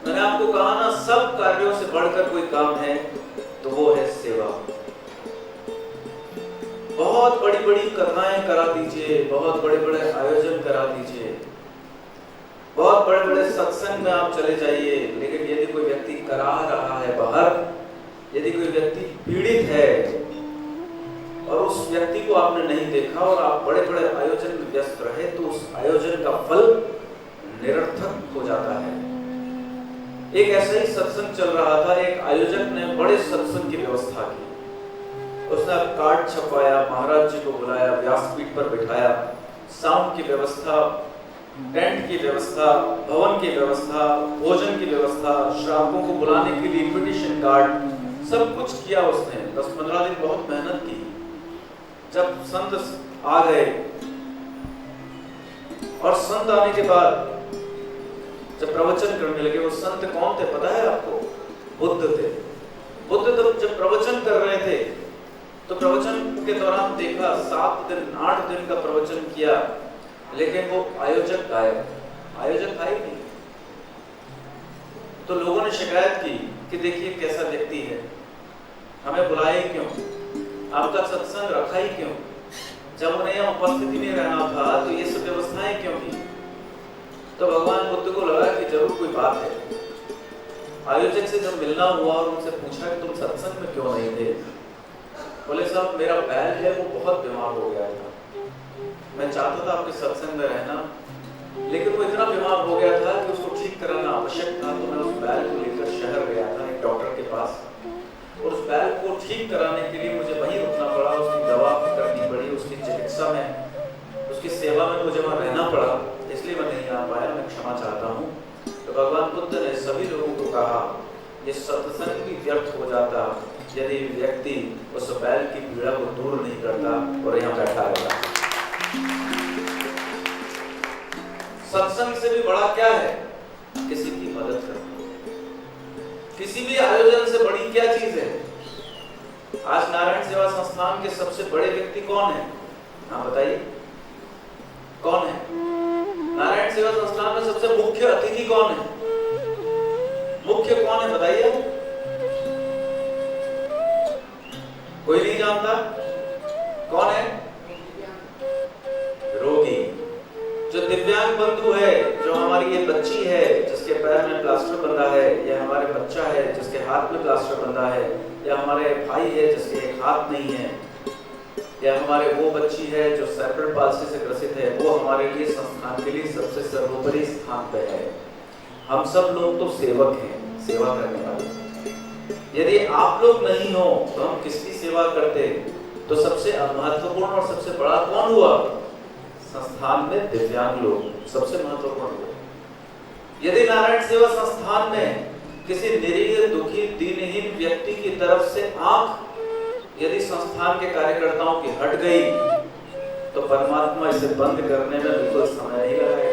मैंने आपको कहा ना, सब कार्यों से बढ़कर कोई काम है तो वो है सेवा। बहुत बड़ी बड़ी कथाएं करा दीजिए, बहुत बड़े बड़े आयोजन करा दीजिए, बहुत बड़े बड़े सत्संग में आप चले जाइए, लेकिन यदि कोई व्यक्ति करा रहा है बाहर, यदि कोई व्यक्ति पीड़ित है और उस व्यक्ति को आपने नहीं देखा और आप बड़े बड़े आयोजन में व्यस्त रहे, तो उस आयोजन का फल निरर्थक हो जाता है। एक ऐसा ही सत्संग चल रहा था, एक आयोजक ने बड़े सत्संग की व्यवस्था की। उसने कार्ड छपवाया, महाराज जी को बुलाया, व्यासपीठ पर बिठाया, साउंड की व्यवस्था, टेंट की व्यवस्था, भवन की व्यवस्था, भोजन की व्यवस्था, श्रावकों को बुलाने के लिए इन्विटेशन कार्ड, सब कुछ किया उसने। 10-15 दिन बहुत मेहनत की। जब संत आ गए और संत आने के बाद जब प्रवचन करने लगे, वो संत कौन थे पता है आपको? बुद्ध थे। बुद्ध तो जब प्रवचन कर रहे थे तो प्रवचन के दौरान देखा 7 दिन 8 दिन का प्रवचन किया, लेकिन वो आयोजक गायब, आयोजक था ही नहीं। तो लोगों ने शिकायत की कि देखिए कैसा व्यक्ति है, हमें बुलाए क्यों, आपका सत्संग रखा ही क्यों, जब उन्हें यहाँ उपस्थिति नहीं रहना था तो ये सब व्यवस्थाएं क्यों की? तो भगवान बुद्ध को लगा कि जरूर कोई बात है। आयोजक से जब मिलना हुआ और उनसे पूछा कि तुम सत्संग में क्यों नहीं थे? बोले साहब मेरा बैल है वो बहुत बीमार हो गया था, मैं चाहता था आपके सत्संग में रहना, लेकिन वो इतना बीमार हो गया था कि उसको ठीक कराना आवश्यक था, तो मैं उस बैल को लेकर शहर गया था एक डॉक्टर के पास, और उस बैल को ठीक कराने के लिए मुझे वहीं रुकना पड़ा, उसकी दवा करनी पड़ी, उसकी चिकित्सा में, उसकी सेवा में मुझे वहाँ रहना पड़ा, इसलिए मैं नहीं आ पाया, मैं क्षमा चाहता हूँ। तो भगवान बुद्ध ने सभी लोगों को कहा ये सत्संग भी व्यर्थ हो जाता यदि व्यक्ति उस बैल की पीड़ा को दूर नहीं करता और यहाँ बैठा रहता। सत्संग से भी बड़ा क्या है? किसी की मदद करना। किसी भी आयोजन से बड़ी क्या चीज है? आज नारायण सेवा संस्थान के सबसे बड़े व्यक्ति कौन है? हाँ बताइए, कौन है? नारायण सेवा संस्थान में सबसे मुख्य अतिथि कौन है? मुख्य कौन है बताइए? कोई नहीं जानता? कौन है? रोगी। जो दिव्यांग बंधु है, जो हमारी ये बच्ची है जिसके पैर में प्लास्टर बंधा है, या हमारे बच्चा है जिसके हाथ में प्लास्टर बंधा है, या हमारे भाई है जिसके एक हाथ नहीं है, या हमारे वो बच्ची है जो सेरेब्रल पाल्सी से ग्रसित है, वो हमारे लिए संस्थान के लिए सबसे सर्वोपरि स्थान पे है। हम सब लोग तो सेवक हैं, सेवा करने वाले। यदि आप लोग नहीं हो तो हम किसकी सेवा करते? तो सबसे महत्वपूर्ण और सबसे बड़ा कौन हुआ? संस्थान में दिव्यांग लोग सबसे महत्वपूर्ण लोग। यदि नारायण सेवा संस्थान में किसी निरीह दुखी दीनहीन व्यक्ति की तरफ से आंख यदि संस्थान के कार्यकर्ताओं की हट गई तो परमात्मा इसे बंद करने में बिल्कुल समय नहीं लगाएगा।